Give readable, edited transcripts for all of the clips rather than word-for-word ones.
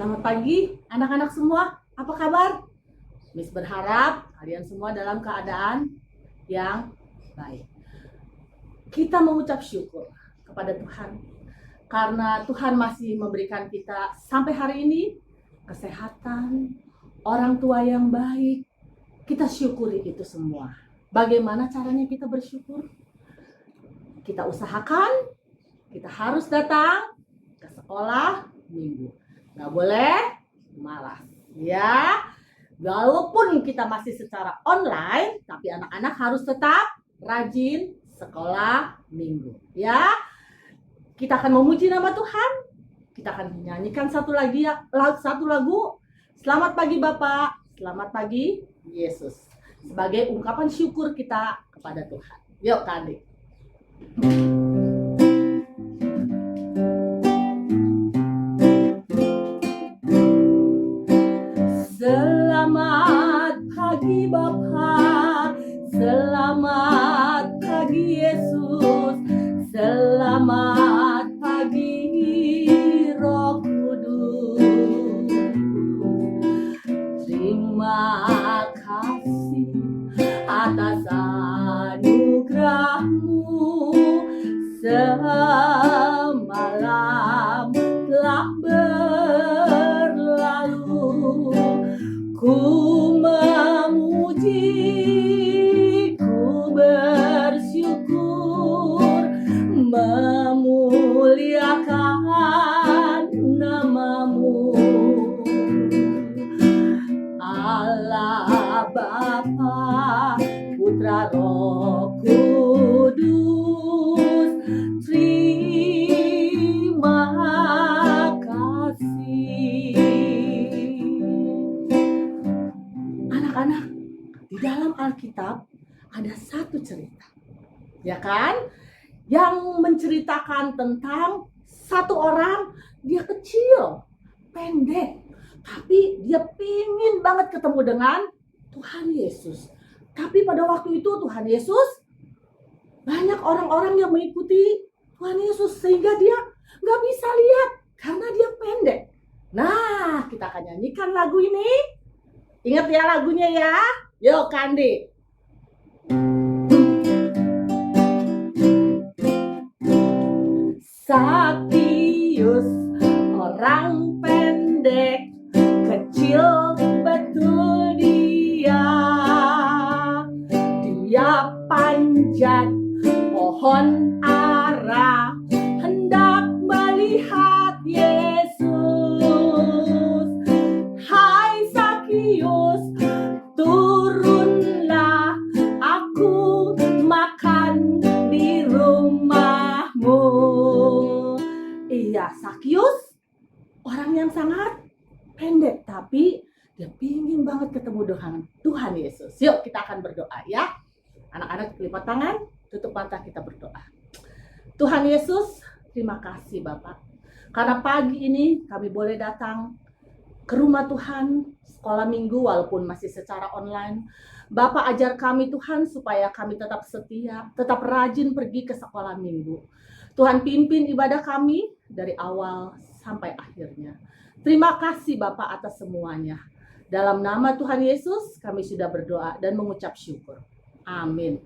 Selamat pagi anak-anak semua, apa kabar? Miss berharap kalian semua dalam keadaan yang baik. Kita mengucap syukur kepada Tuhan karena Tuhan masih memberikan kita sampai hari ini kesehatan, orang tua yang baik. Kita syukuri itu semua. Bagaimana caranya kita bersyukur? Kita usahakan, kita harus datang ke sekolah minggu. Nggak boleh malas, ya. Walaupun kita masih secara online, tapi anak-anak harus tetap rajin sekolah minggu, ya. Kita akan memuji nama Tuhan. Kita akan menyanyikan satu lagu. Selamat pagi Bapak, selamat pagi Yesus. Sebagai ungkapan syukur kita kepada Tuhan. Yuk Kak Adik. Selamat pagi Bapa, selamat pagi Yesus, selamat pagi Roh Kudus. Terima kasih atas anugerah-Mu, semalam telah berlalu. Ku memuji, ku bersyukur, memuliakan nama-Mu. Allah Bapa, Putra Roh Kudus, terima kasih. Anak-anak, di dalam Alkitab ada satu cerita, ya kan? Yang menceritakan tentang satu orang, dia kecil, pendek, tapi dia pingin banget ketemu dengan Tuhan Yesus. Tapi pada waktu itu Tuhan Yesus, banyak orang-orang yang mengikuti Tuhan Yesus sehingga dia nggak bisa lihat karena dia pendek. Nah, kita akan nyanyikan lagu ini. Ingat ya lagunya ya. Yuk Kandi. Sakius, orang pendek, kecil betul dia. Dia panjat pohon ara, hendak melihat Yesus. Hai Sakius, turunlah, aku makan di rumahmu. Iya, Sakius orang yang sangat pendek, tapi dia pingin banget ketemu dengan Tuhan Yesus. Yuk kita akan berdoa ya. Anak-anak lipat tangan, tutup mata, kita berdoa. Tuhan Yesus, terima kasih Bapak. Karena pagi ini kami boleh datang ke rumah Tuhan, sekolah minggu walaupun masih secara online. Bapak ajar kami Tuhan supaya kami tetap setia, tetap rajin pergi ke sekolah minggu. Tuhan pimpin ibadah kami dari awal sampai akhirnya. Terima kasih Bapak atas semuanya. Dalam nama Tuhan Yesus kami sudah berdoa dan mengucap syukur. Amin.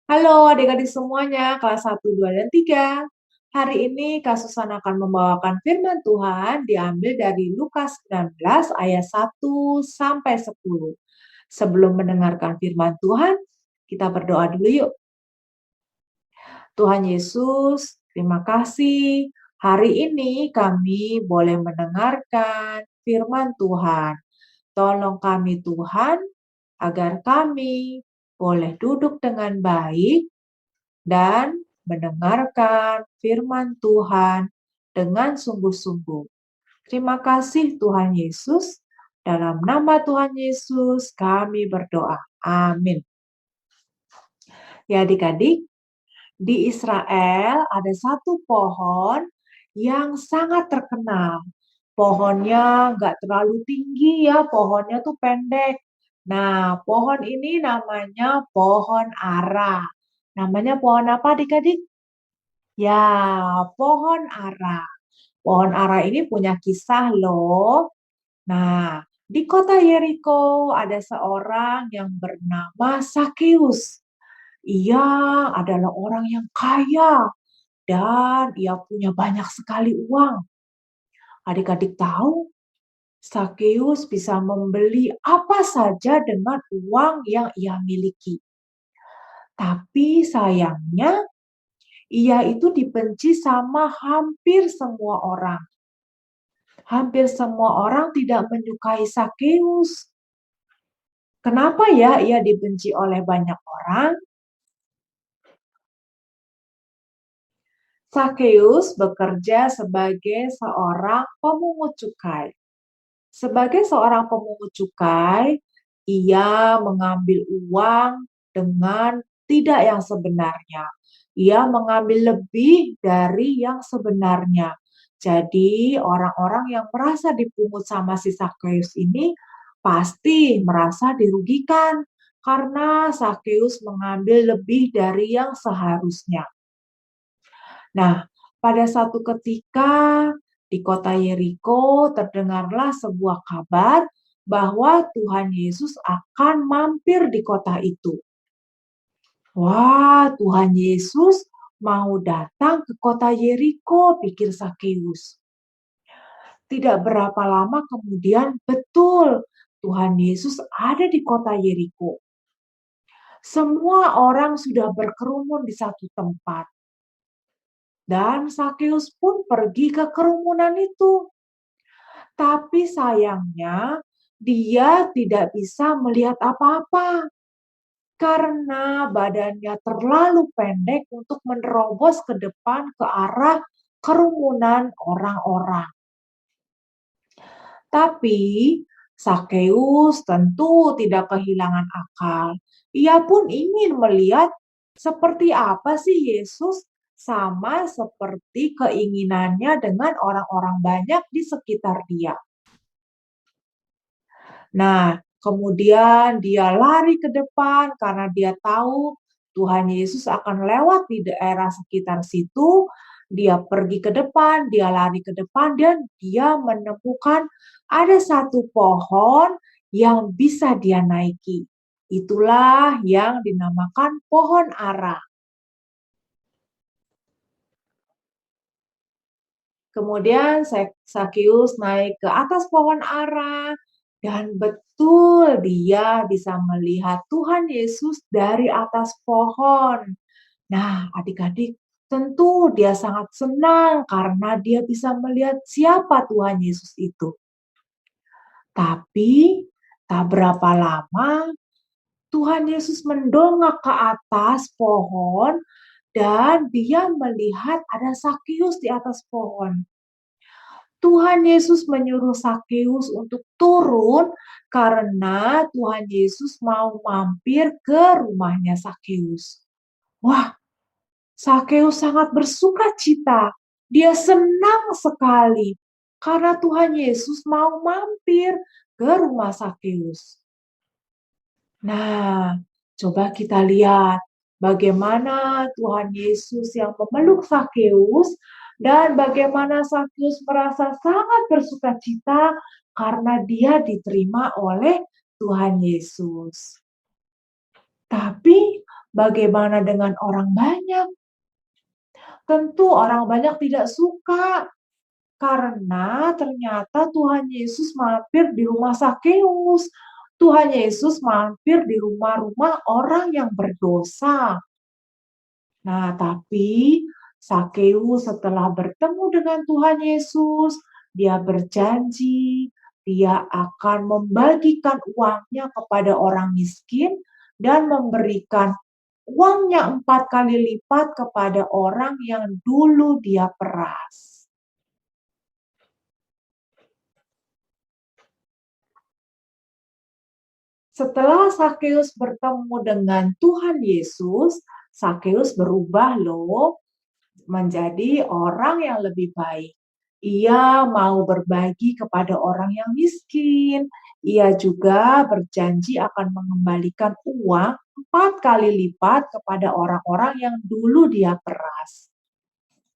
Halo adik-adik semuanya, kelas 1, 2, dan 3. Hari ini Kak Susan akan membawakan firman Tuhan diambil dari Lukas 19 ayat 1 sampai 10. Sebelum mendengarkan firman Tuhan, kita berdoa dulu yuk. Tuhan Yesus, terima kasih. Hari ini kami boleh mendengarkan firman Tuhan. Tolong kami Tuhan, agar kami boleh duduk dengan baik dan mendengarkan firman Tuhan dengan sungguh-sungguh. Terima kasih Tuhan Yesus. Dalam nama Tuhan Yesus kami berdoa. Amin. Ya adik-adik, di Israel ada satu pohon yang sangat terkenal. Pohonnya nggak terlalu tinggi ya, pohonnya tuh pendek. Nah, pohon ini namanya pohon ara. Namanya pohon apa adik-adik? Ya, pohon ara. Pohon ara ini punya kisah loh. Nah, di kota Yeriko ada seorang yang bernama Sakeus. Ia adalah orang yang kaya dan ia punya banyak sekali uang. Adik-adik tahu, Sakeus bisa membeli apa saja dengan uang yang ia miliki. Tapi sayangnya, ia itu dibenci sama hampir semua orang. Hampir semua orang tidak menyukai Sakeus. Kenapa ya ia dibenci oleh banyak orang? Sakeus bekerja sebagai seorang pemungut cukai. Sebagai seorang pemungut cukai, ia mengambil uang dengan tidak yang sebenarnya. Ia mengambil lebih dari yang sebenarnya. Jadi, orang-orang yang merasa dipungut sama si Sakeus ini pasti merasa dirugikan karena Sakeus mengambil lebih dari yang seharusnya. Nah, pada satu ketika di kota Yeriko terdengarlah sebuah kabar bahwa Tuhan Yesus akan mampir di kota itu. Wah, Tuhan Yesus mau datang ke kota Yeriko, pikir Sakeus. Tidak berapa lama kemudian, betul, Tuhan Yesus ada di kota Yeriko. Semua orang sudah berkerumun di satu tempat. Dan Sakeus pun pergi ke kerumunan itu. Tapi sayangnya dia tidak bisa melihat apa-apa karena badannya terlalu pendek untuk menerobos ke depan ke arah kerumunan orang-orang. Tapi Sakeus tentu tidak kehilangan akal. Ia pun ingin melihat seperti apa sih Yesus, sama seperti keinginannya dengan orang-orang banyak di sekitar dia. Nah, kemudian dia lari ke depan karena dia tahu Tuhan Yesus akan lewat di daerah sekitar situ. Dia pergi ke depan, dia lari ke depan, dan dia menemukan ada satu pohon yang bisa dia naiki. Itulah yang dinamakan pohon ara. Kemudian Sakeus naik ke atas pohon ara dan betul dia bisa melihat Tuhan Yesus dari atas pohon. Nah, adik-adik, tentu dia sangat senang karena dia bisa melihat siapa Tuhan Yesus itu. Tapi tak berapa lama Tuhan Yesus mendongak ke atas pohon dan dia melihat ada Sakeus di atas pohon. Tuhan Yesus menyuruh Sakeus untuk turun karena Tuhan Yesus mau mampir ke rumahnya Sakeus. Wah, Sakeus sangat bersukacita. Dia senang sekali karena Tuhan Yesus mau mampir ke rumah Sakeus. Nah, coba kita lihat bagaimana Tuhan Yesus yang memeluk Sakeus dan bagaimana Sakeus merasa sangat bersukacita karena dia diterima oleh Tuhan Yesus. Tapi bagaimana dengan orang banyak? Tentu orang banyak tidak suka karena ternyata Tuhan Yesus mampir di rumah Sakeus. Tuhan Yesus mampir di rumah-rumah orang yang berdosa. Nah, tapi Sakeus setelah bertemu dengan Tuhan Yesus, dia berjanji dia akan membagikan uangnya kepada orang miskin dan memberikan uangnya 4 kali lipat kepada orang yang dulu dia peras. Setelah Sakeus bertemu dengan Tuhan Yesus, Sakeus berubah loh menjadi orang yang lebih baik. Ia mau berbagi kepada orang yang miskin. Ia juga berjanji akan mengembalikan uang 4 kali lipat kepada orang-orang yang dulu dia peras.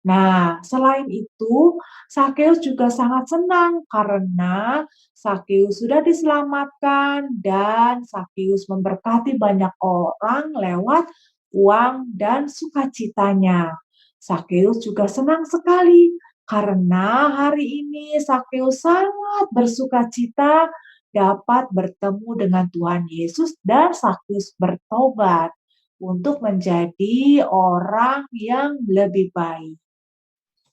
Nah, selain itu, Sakeus juga sangat senang karena Sakeus sudah diselamatkan dan Sakeus memberkati banyak orang lewat uang dan sukacitanya. Sakeus juga senang sekali karena hari ini Sakeus sangat bersukacita dapat bertemu dengan Tuhan Yesus dan Sakeus bertobat untuk menjadi orang yang lebih baik.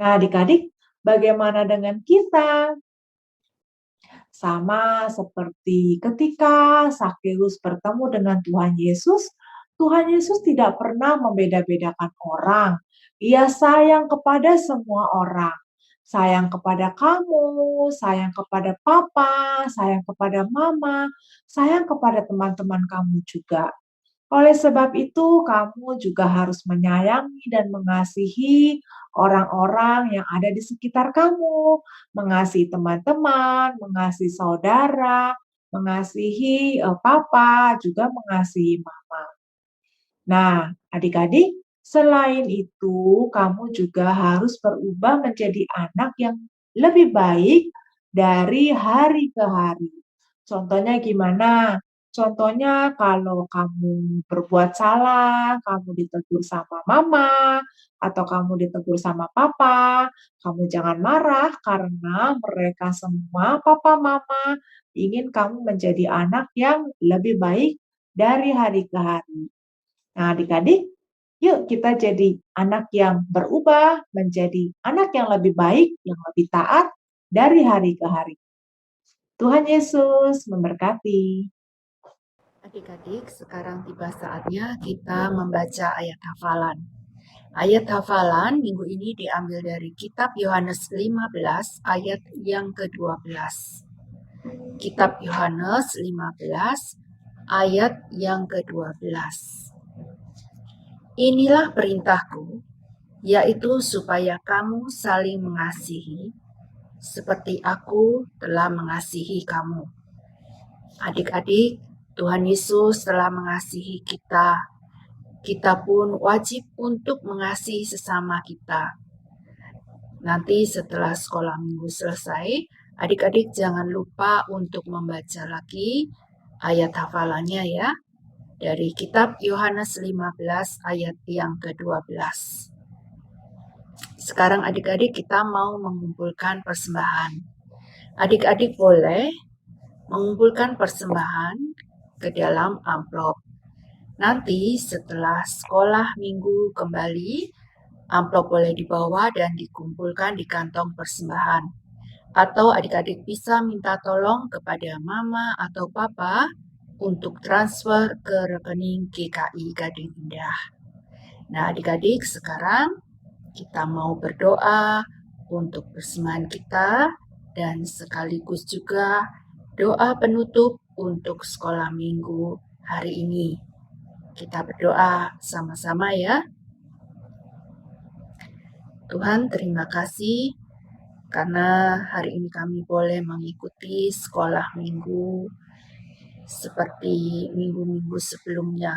Nah, adik-adik, bagaimana dengan kita? Sama seperti ketika Sakeus bertemu dengan Tuhan Yesus tidak pernah membeda-bedakan orang. Ia sayang kepada semua orang. Sayang kepada kamu, sayang kepada papa, sayang kepada mama, sayang kepada teman-teman kamu juga. Oleh sebab itu, kamu juga harus menyayangi dan mengasihi orang-orang yang ada di sekitar kamu, mengasihi teman-teman, mengasihi saudara, mengasihi papa, juga mengasihi mama. Nah, adik-adik, selain itu, kamu juga harus berubah menjadi anak yang lebih baik dari hari ke hari. Contohnya gimana? Contohnya kalau kamu berbuat salah, kamu ditegur sama mama, atau kamu ditegur sama papa, kamu jangan marah karena mereka semua, papa, mama, ingin kamu menjadi anak yang lebih baik dari hari ke hari. Nah, adik-adik, yuk kita jadi anak yang berubah menjadi anak yang lebih baik, yang lebih taat dari hari ke hari. Tuhan Yesus memberkati. Adik-adik, sekarang tiba saatnya kita membaca ayat hafalan. Ayat hafalan minggu ini diambil dari kitab Yohanes 15 ayat yang ke-12. Kitab Yohanes 15 ayat yang ke-12. Inilah perintahku, yaitu supaya kamu saling mengasihi, seperti aku telah mengasihi kamu. Adik-adik, Tuhan Yesus telah mengasihi kita. Kita pun wajib untuk mengasihi sesama kita. Nanti setelah sekolah minggu selesai, adik-adik jangan lupa untuk membaca lagi ayat hafalannya ya. Dari kitab Yohanes 15 ayat yang ke-12. Sekarang adik-adik kita mau mengumpulkan persembahan. Adik-adik boleh mengumpulkan persembahan ke dalam amplop. Nanti setelah sekolah minggu kembali, amplop boleh dibawa dan dikumpulkan di kantong persembahan. Atau adik-adik bisa minta tolong kepada mama atau papa untuk transfer ke rekening GKI Gading Indah. Nah, adik-adik sekarang kita mau berdoa untuk persembahan kita dan sekaligus juga doa penutup untuk sekolah minggu hari ini. Kita berdoa sama-sama ya. Tuhan, terima kasih karena hari ini kami boleh mengikuti sekolah minggu seperti minggu-minggu sebelumnya.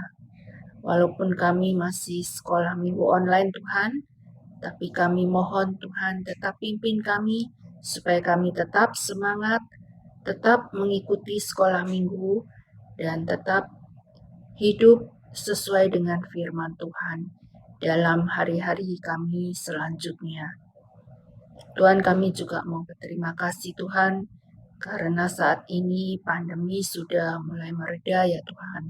Walaupun kami masih sekolah minggu online Tuhan, tapi kami mohon Tuhan tetap pimpin kami supaya kami tetap semangat, tetap mengikuti sekolah minggu, dan tetap hidup sesuai dengan firman Tuhan dalam hari-hari kami selanjutnya. Tuhan, kami juga mau berterima kasih Tuhan karena saat ini pandemi sudah mulai mereda ya Tuhan.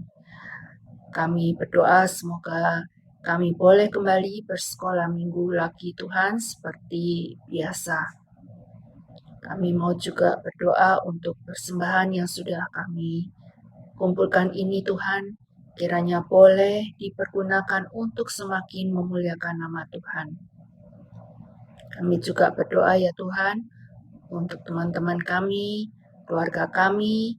Kami berdoa semoga kami boleh kembali bersekolah minggu lagi Tuhan seperti biasa. Kami mau juga berdoa untuk persembahan yang sudah kami kumpulkan ini Tuhan, kiranya boleh dipergunakan untuk semakin memuliakan nama Tuhan. Kami juga berdoa ya Tuhan untuk teman-teman kami, keluarga kami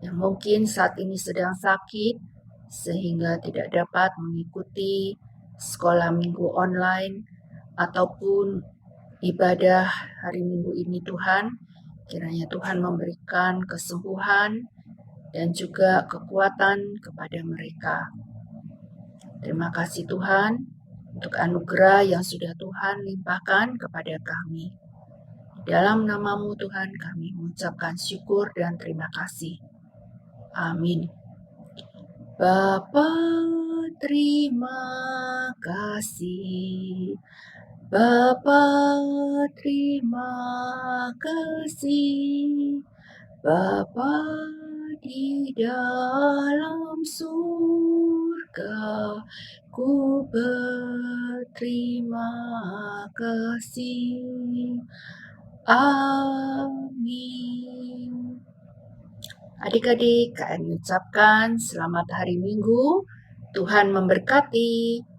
yang mungkin saat ini sedang sakit sehingga tidak dapat mengikuti sekolah minggu online ataupun ibadah hari Minggu ini Tuhan. Kiranya Tuhan memberikan kesembuhan dan juga kekuatan kepada mereka. Terima kasih Tuhan. untuk anugerah yang sudah Tuhan limpahkan kepada kami. Di dalam nama-Mu Tuhan kami mengucapkan syukur dan terima kasih. Amin. Bapa, terima kasih. Bapa, terima kasih. Bapa di dalam surga, ku berterima kasih. Amin. Adik-adik, kami ucapkan selamat hari Minggu. Tuhan memberkati.